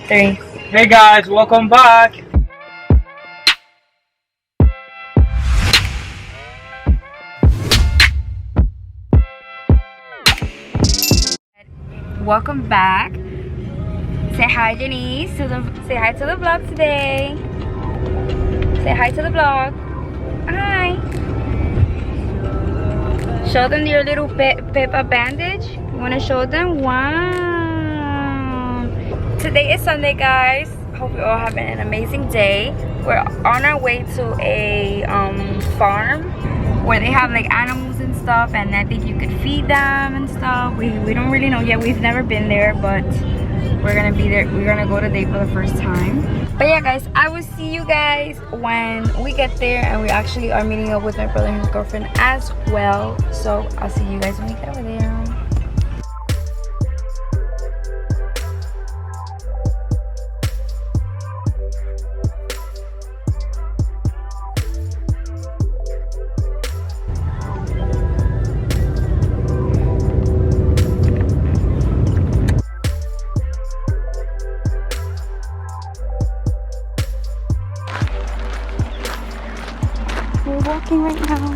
Three. Hey guys, welcome back. Welcome back. Say hi, Denise. Say hi to the vlog today. Say hi to the vlog. Hi. Show them your little Peppa bandage. You want to show them? Wow. Today is Sunday, guys. Hope you all having an amazing day. We're on our way to a farm where they have like animals and stuff, and I think you could feed them and stuff. We don't really know yet. We've never been there, but we're gonna be there. We're gonna go today for the first time. But yeah, guys, I will see you guys when we get there, and we actually are meeting up with my brother and his girlfriend as well. So I'll see you guys when we get over there. We're walking right now.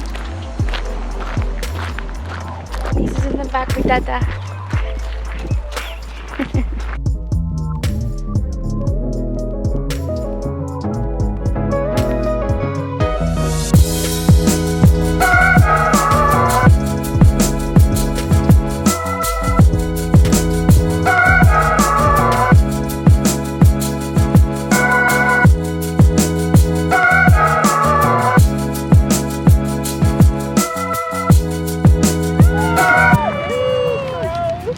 Lisa's in the back with Dada.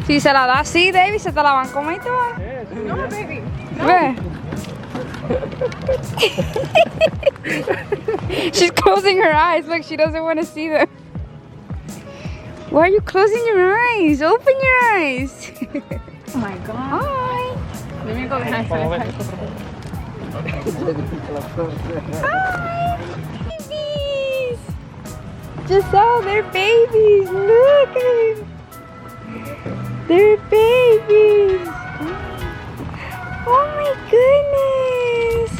Si se la da así, David, se te la van a comer toda. No, baby. Ve. She's closing her eyes. Look, she doesn't want to see them. Why are you closing your eyes? Open your eyes. Oh my god. Hi. Let me go behind for Hi. Babies. Giselle, they're babies. Look at them. They're babies. Oh my goodness.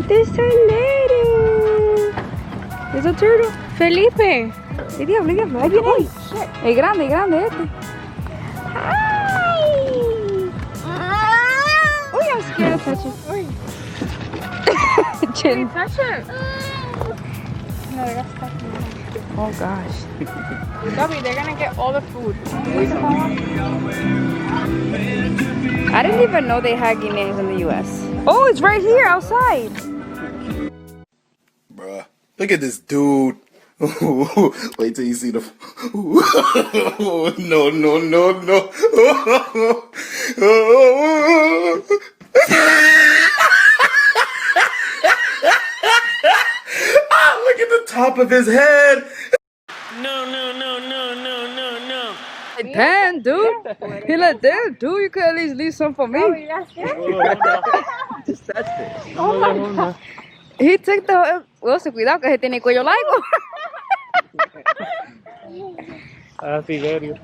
They're so little. There's a turtle. Felipe. Ahí diablo, ahí viene ahí. Es grande este. Hi. Uy, I'm scared to touch it. Chin. touch it. No, they're gonna stuck me. Oh gosh. Dobby, they're gonna get all the food. I didn't even know they had guineas in the US. Oh, it's right here outside. Bruh, look at this dude. Wait till you see the. No. Look at the top of his head. No. Pan, dude. He like, damn, dude, you could at least leave some for me. Oh my god. He took the. Well, se cuidado que se tiene cuello largo. Ah, Tiberio.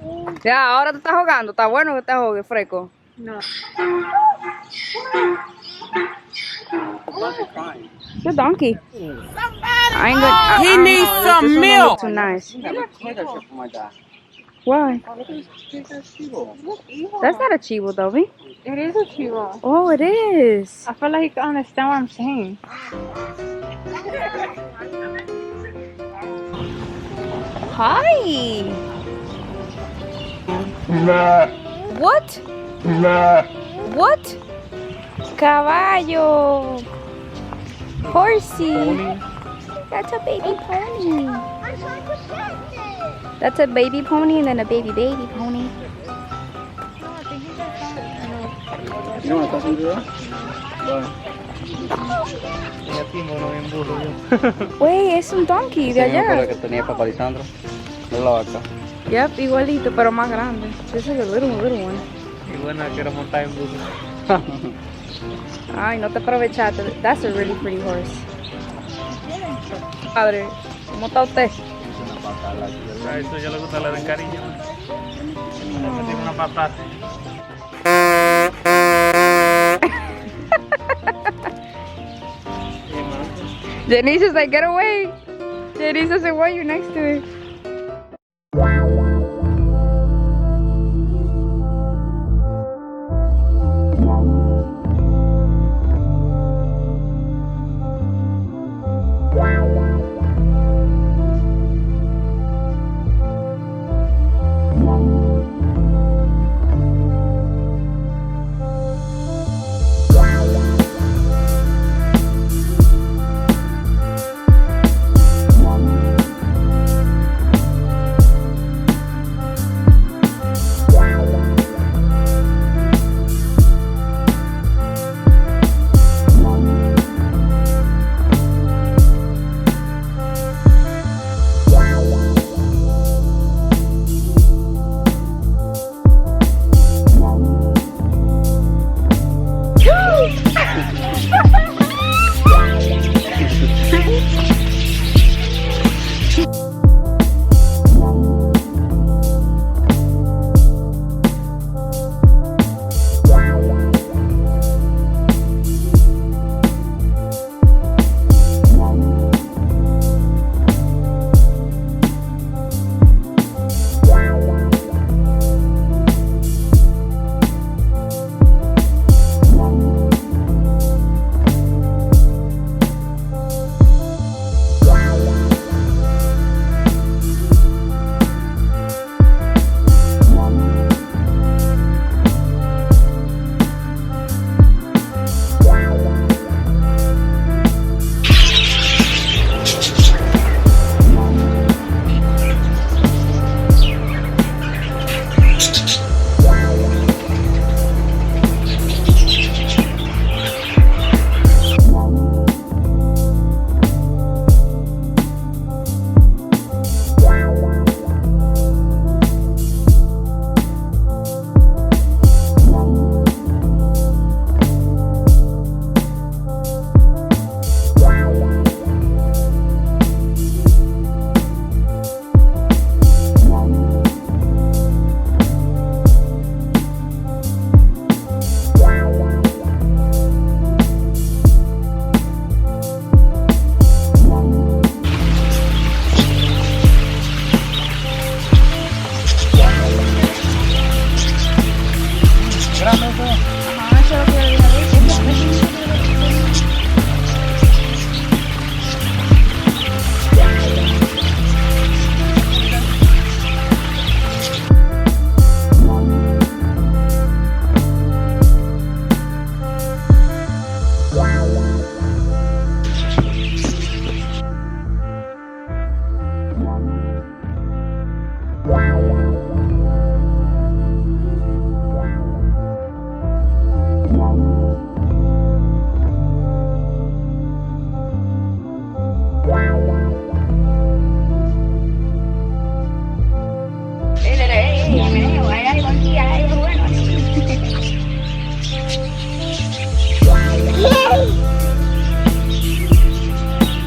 Ya, ahora te estás jugando. Está bueno que te juegues fresco. No. The donkey. I ain't gonna. He needs some milk. Too nice. Why? That's not a chivo, Dobby. It is a chihuahua. Oh, it is. I feel like you can understand what I'm saying. Hi. Nah. What? Nah. What? Caballo. Horsey. That's a baby pony. That's a baby pony and then a baby pony. You know what I'm talking about? Wey, es un donkey de allá. que tenía Papá Lisandro. Es la vaca. Yep, igualito, pero más grande. This is a little one. Y buena que era montar en burro. Ay, no te aprovechaste. That's a really pretty horse. Padre, ¿cómo está usted? A eso ya le gusta la de cariño. Le metí una patata. Janice is like, get away. Janice doesn't want you next to it.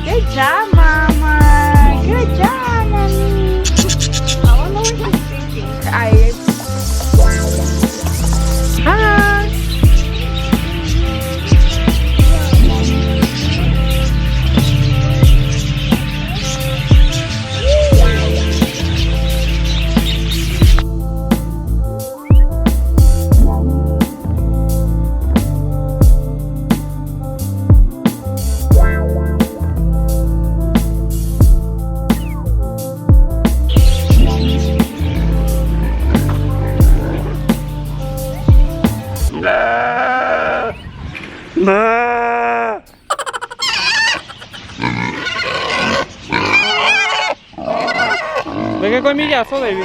Good job, Mama. Good job, Mommy. I don't know what she's thinking. Tired. Hi. Venga con millazo, David.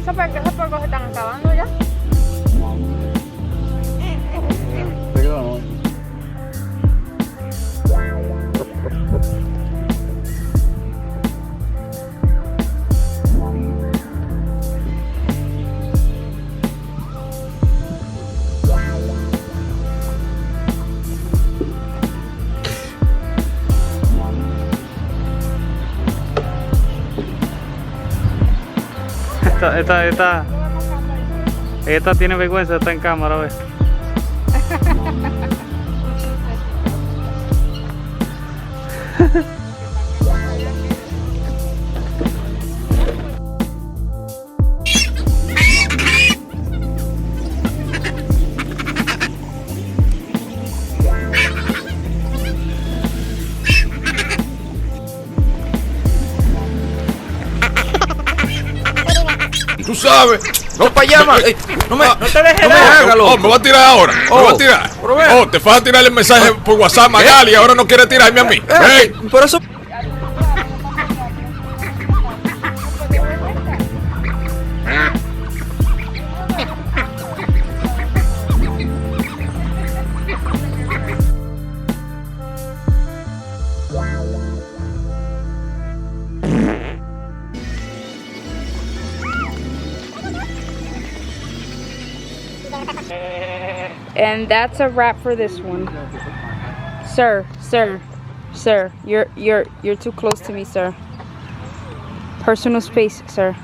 Sampai kau sedang kawan tu ya? Pero Esta tiene vergüenza, está en cámara, ¿ves? Tú sabes. No para allá, man. No me dejes hagas, loco. Oh, me va a tirar ahora. Me va a tirar. Oh, te vas a tirar el mensaje por WhatsApp, Magali, y ahora no quieres tirarme a mí. Ven. Por eso. And that's a wrap for this one. Sir, you're too close to me, sir. Personal space, sir.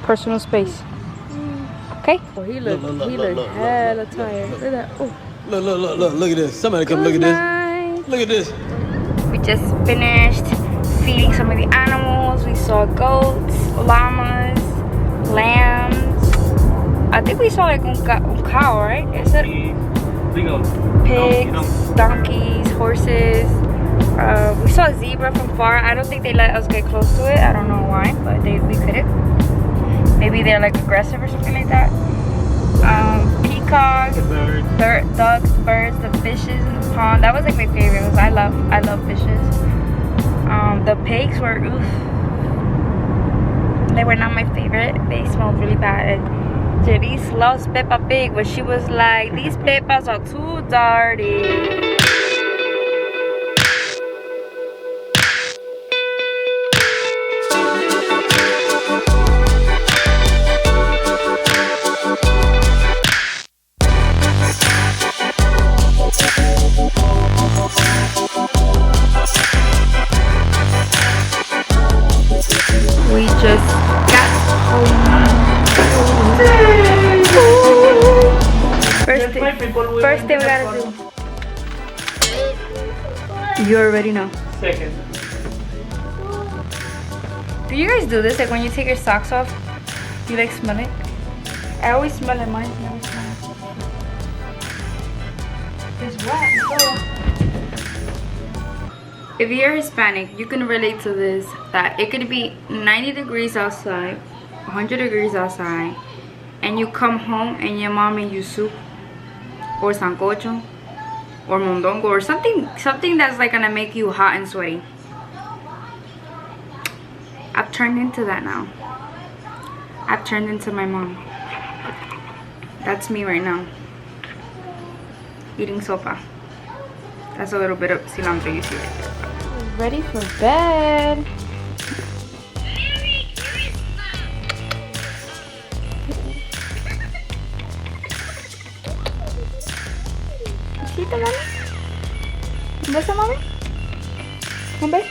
Personal space. Okay? Oh, he looked hella tired. Look at that. Oh. Look at this. Somebody come look at this. Look at this. We just finished feeding some of the animals. We saw goats, llamas, lambs. I think we saw like un cow, right? Is it? Pigs, donkeys, horses. We saw a zebra from far. I don't think they let us get close to it. I don't know why, but we couldn't. Maybe they're like aggressive or something like that. Peacocks, ducks, birds, the fishes in the pond. That was like my favorite. I love fishes. The pigs were oof. They were not my favorite. They smelled really bad. Jerice loves Peppa Pig, but she was like, these Peppas are too dirty. We just got home. First thing we gotta do. You already know. Second. Do you guys do this? Like when you take your socks off, you like smell it? I always smell it. Mine never smell it. It's wet. If you're Hispanic, you can relate to this. That it could be 90 degrees outside, 100 degrees outside, and you come home and your mom made you soup or sancocho or mondongo or something that's like gonna make you hot and sweaty. I've turned into that now. I've turned into my mom. That's me right now. Eating sopa. That's a little bit of cilantro, you see it. Ready for bed. Besito, mami. Un beso, mami. Un beso.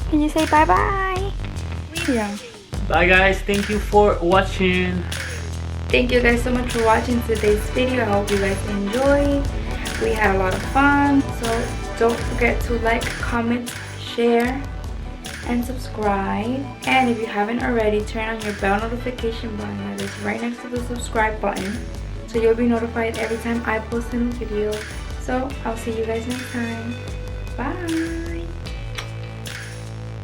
Can you say bye-bye? Yeah. Bye guys, thank you for watching. Thank you guys so much for watching today's video. I hope you guys enjoyed. We had a lot of fun. So don't forget to like, comment, share, and subscribe. And if you haven't already, turn on your bell notification button that is right next to the subscribe button, so you'll be notified every time I post a new video. So I'll see you guys next time. Bye.